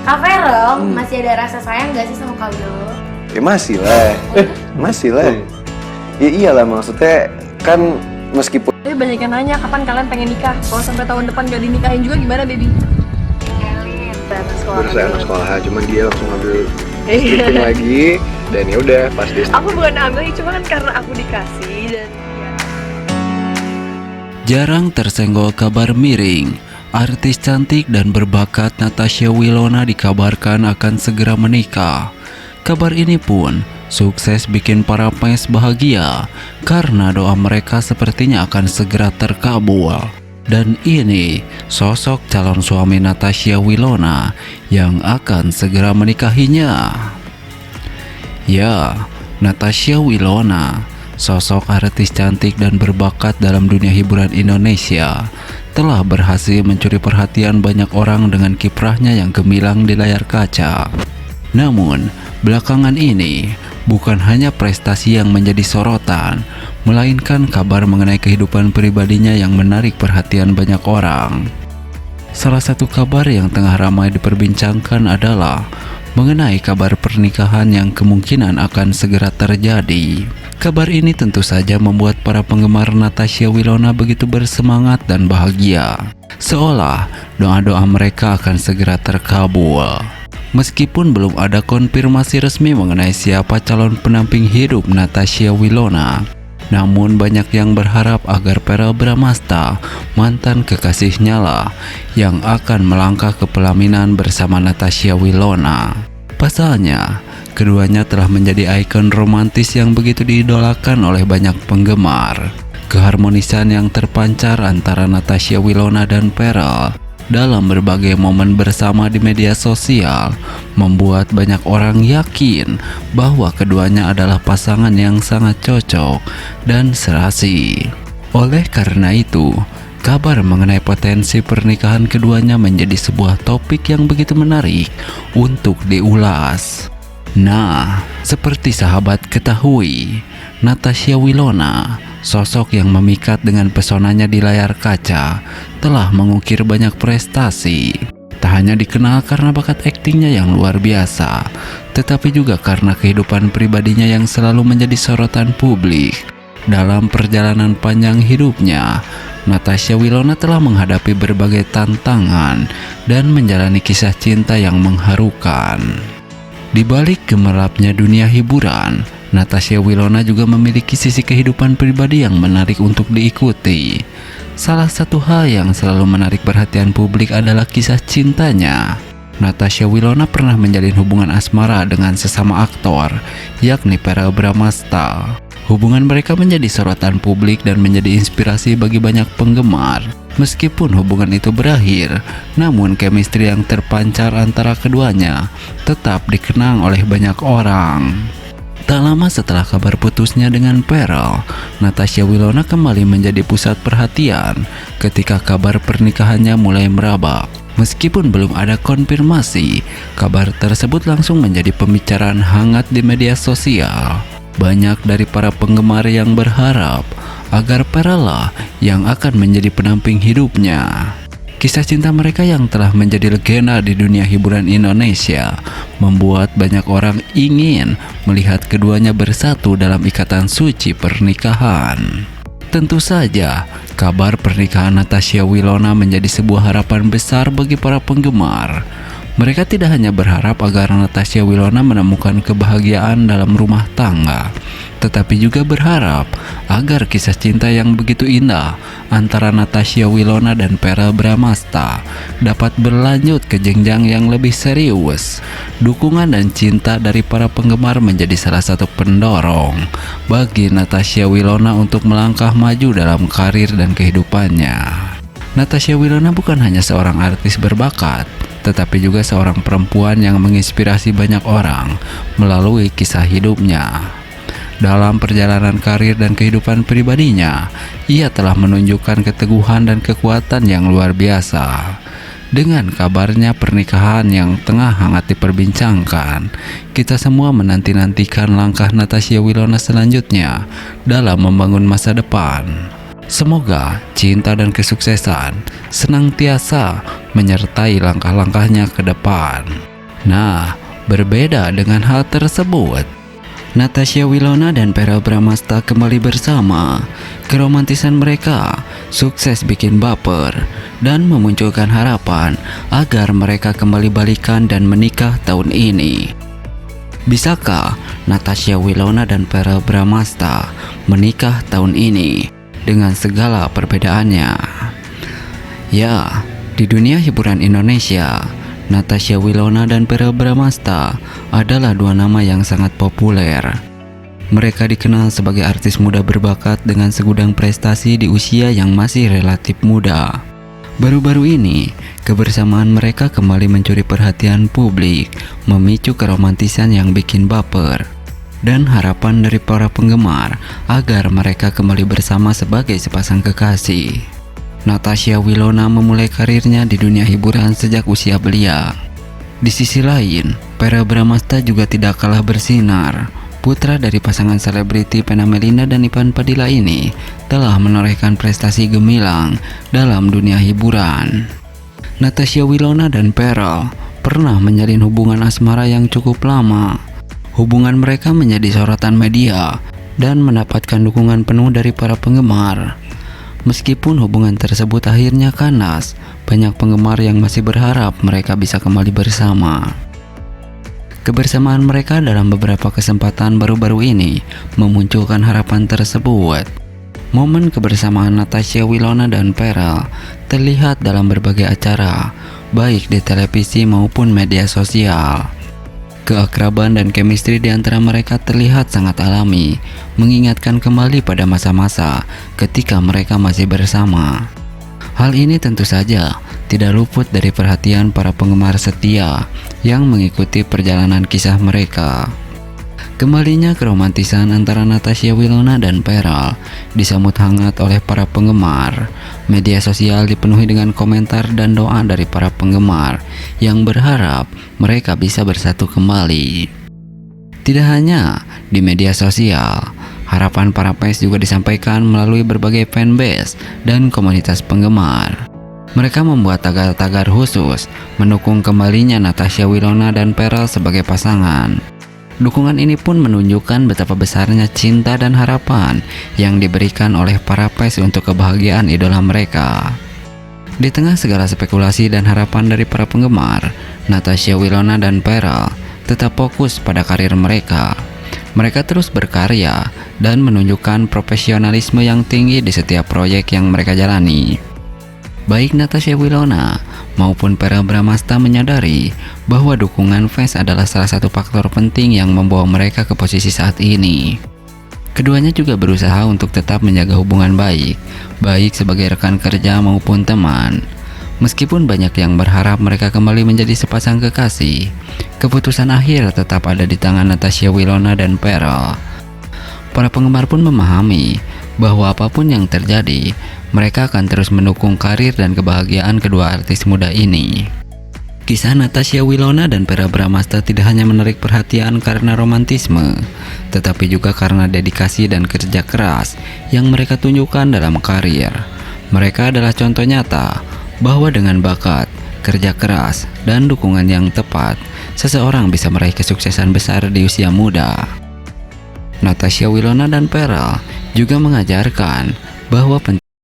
Kak Vero, masih ada rasa sayang gak sih sama Kak Willow? Ya masih lah. Masih lah. Ya iyalah, maksudnya kan meskipun Tapi banyak yang nanya kapan kalian pengen nikah. Kalau sampai tahun depan gak dinikahin juga gimana, baby? berusaha anak sekolah, cuman dia langsung ngambil stripping lagi dan ya udah pas dia Aku bukan ambil, cuma kan karena aku dikasih dan ya. Jarang tersenggol kabar miring. Artis cantik dan berbakat Natasha Wilona dikabarkan akan segera menikah. Kabar ini pun sukses bikin para fans bahagia karena doa mereka sepertinya akan segera terkabul. Dan ini sosok calon suami Natasha Wilona yang akan segera menikahinya. Ya, Natasha Wilona, sosok artis cantik dan berbakat dalam dunia hiburan Indonesia, telah berhasil mencuri perhatian banyak orang dengan kiprahnya yang gemilang di layar kaca. Namun, belakangan ini bukan hanya prestasi yang menjadi sorotan, melainkan kabar mengenai kehidupan pribadinya yang menarik perhatian banyak orang. Salah satu kabar yang tengah ramai diperbincangkan adalah mengenai kabar pernikahan yang kemungkinan akan segera terjadi. Kabar ini tentu saja membuat para penggemar Natasha Wilona begitu bersemangat dan bahagia, seolah doa-doa mereka akan segera terkabul. Meskipun belum ada konfirmasi resmi mengenai siapa calon pendamping hidup Natasha Wilona, namun banyak yang berharap agar Verrell Bramasta, mantan kekasihnya lah, yang akan melangkah ke pelaminan bersama Natasha Wilona. Pasalnya, keduanya telah menjadi ikon romantis yang begitu diidolakan oleh banyak penggemar. Keharmonisan yang terpancar antara Natasha Wilona dan Verrell dalam berbagai momen bersama di media sosial membuat banyak orang yakin bahwa keduanya adalah pasangan yang sangat cocok dan serasi. Oleh karena itu, kabar mengenai potensi pernikahan keduanya menjadi sebuah topik yang begitu menarik untuk diulas. Nah, seperti sahabat ketahui, Natasha Wilona, sosok yang memikat dengan pesonanya di layar kaca, telah mengukir banyak prestasi. Tak hanya dikenal karena bakat aktingnya yang luar biasa, tetapi juga karena kehidupan pribadinya yang selalu menjadi sorotan publik. Dalam perjalanan panjang hidupnya, Natasha Wilona telah menghadapi berbagai tantangan dan menjalani kisah cinta yang mengharukan. Di balik gemerlapnya dunia hiburan, Natasha Wilona juga memiliki sisi kehidupan pribadi yang menarik untuk diikuti. Salah satu hal yang selalu menarik perhatian publik adalah kisah cintanya. Natasha Wilona pernah menjalin hubungan asmara dengan sesama aktor, yakni Verrell Bramasta. Hubungan mereka menjadi sorotan publik dan menjadi inspirasi bagi banyak penggemar. Meskipun hubungan itu berakhir, namun chemistry yang terpancar antara keduanya tetap dikenang oleh banyak orang. Tak lama setelah kabar putusnya dengan Verrell, Natasha Wilona kembali menjadi pusat perhatian ketika kabar pernikahannya mulai merabak. Meskipun belum ada konfirmasi, kabar tersebut langsung menjadi pembicaraan hangat di media sosial. Banyak dari para penggemar yang berharap agar Verrell lah yang akan menjadi pendamping hidupnya. Kisah cinta mereka yang telah menjadi legenda di dunia hiburan Indonesia membuat banyak orang ingin melihat keduanya bersatu dalam ikatan suci pernikahan. Tentu saja, kabar pernikahan Natasha Wilona menjadi sebuah harapan besar bagi para penggemar. Mereka tidak hanya berharap agar Natasha Wilona menemukan kebahagiaan dalam rumah tangga, tetapi juga berharap agar kisah cinta yang begitu indah antara Natasha Wilona dan Verrell Bramasta dapat berlanjut ke jenjang yang lebih serius. Dukungan dan cinta dari para penggemar menjadi salah satu pendorong bagi Natasha Wilona untuk melangkah maju dalam karir dan kehidupannya. Natasha Wilona bukan hanya seorang artis berbakat, tetapi juga seorang perempuan yang menginspirasi banyak orang melalui kisah hidupnya. Dalam perjalanan karir dan kehidupan pribadinya, ia telah menunjukkan keteguhan dan kekuatan yang luar biasa. Dengan kabarnya pernikahan yang tengah hangat diperbincangkan, kita semua menanti-nantikan langkah Natasha Wilona selanjutnya dalam membangun masa depan. Semoga cinta dan kesuksesan senantiasa menyertai langkah-langkahnya ke depan. Nah, berbeda dengan hal tersebut, Natasha Wilona dan Verrell Bramasta kembali bersama. Keromantisan mereka sukses bikin baper dan memunculkan harapan agar mereka kembali balikan dan menikah tahun ini. Bisakah Natasha Wilona dan Verrell Bramasta menikah tahun ini dengan segala perbedaannya? Ya, di dunia hiburan Indonesia, Natasha Wilona dan Verrell Bramasta adalah dua nama yang sangat populer. Mereka dikenal sebagai artis muda berbakat dengan segudang prestasi di usia yang masih relatif muda. Baru-baru ini, kebersamaan mereka kembali mencuri perhatian publik, memicu keromantisan yang bikin baper, dan harapan dari para penggemar agar mereka kembali bersama sebagai sepasang kekasih. Natasha Wilona memulai karirnya di dunia hiburan sejak usia belia. Di sisi lain, Verrell Bramasta juga tidak kalah bersinar. Putra dari pasangan selebriti Vena Melinda dan Ivan Padilla ini telah menorehkan prestasi gemilang dalam dunia hiburan. Natasha Wilona dan Verrell pernah menjalin hubungan asmara yang cukup lama. Hubungan mereka menjadi sorotan media dan mendapatkan dukungan penuh dari para penggemar. Meskipun hubungan tersebut akhirnya kandas, banyak penggemar yang masih berharap mereka bisa kembali bersama. Kebersamaan mereka dalam beberapa kesempatan baru-baru ini memunculkan harapan tersebut. Momen kebersamaan Natasha Wilona dan Verrell terlihat dalam berbagai acara, baik di televisi maupun media sosial. Keakraban dan chemistry di antara mereka terlihat sangat alami, mengingatkan kembali pada masa-masa ketika mereka masih bersama. Hal ini tentu saja tidak luput dari perhatian para penggemar setia yang mengikuti perjalanan kisah mereka. Kembalinya keromantisan antara Natasha Wilona dan Verrell disambut hangat oleh para penggemar. Media sosial dipenuhi dengan komentar dan doa dari para penggemar yang berharap mereka bisa bersatu kembali. Tidak hanya di media sosial, harapan para fans juga disampaikan melalui berbagai fanbase dan komunitas penggemar. Mereka membuat tagar-tagar khusus mendukung kembalinya Natasha Wilona dan Verrell sebagai pasangan. Dukungan ini pun menunjukkan betapa besarnya cinta dan harapan yang diberikan oleh para fans untuk kebahagiaan idola mereka. Di tengah segala spekulasi dan harapan dari para penggemar, Natasha Wilona dan Verrell tetap fokus pada karir mereka. Mereka terus berkarya dan menunjukkan profesionalisme yang tinggi di setiap proyek yang mereka jalani. Baik Natasha Wilona maupun Verrell Bramasta menyadari bahwa dukungan fans adalah salah satu faktor penting yang membawa mereka ke posisi saat ini. Keduanya juga berusaha untuk tetap menjaga hubungan baik sebagai rekan kerja maupun teman. Meskipun banyak yang berharap mereka kembali menjadi sepasang kekasih, keputusan akhir tetap ada di tangan Natasha Wilona dan Verrell. Para penggemar pun memahami bahwa apapun yang terjadi, mereka akan terus mendukung karir dan kebahagiaan kedua artis muda ini. Kisah Natasha Wilona dan Verrell Bramasta tidak hanya menarik perhatian karena romantisme, tetapi juga karena dedikasi dan kerja keras yang mereka tunjukkan dalam karir. Mereka adalah contoh nyata bahwa dengan bakat, kerja keras, dan dukungan yang tepat, seseorang bisa meraih kesuksesan besar di usia muda. Natasha Wilona dan Verrell juga mengajarkan bahwa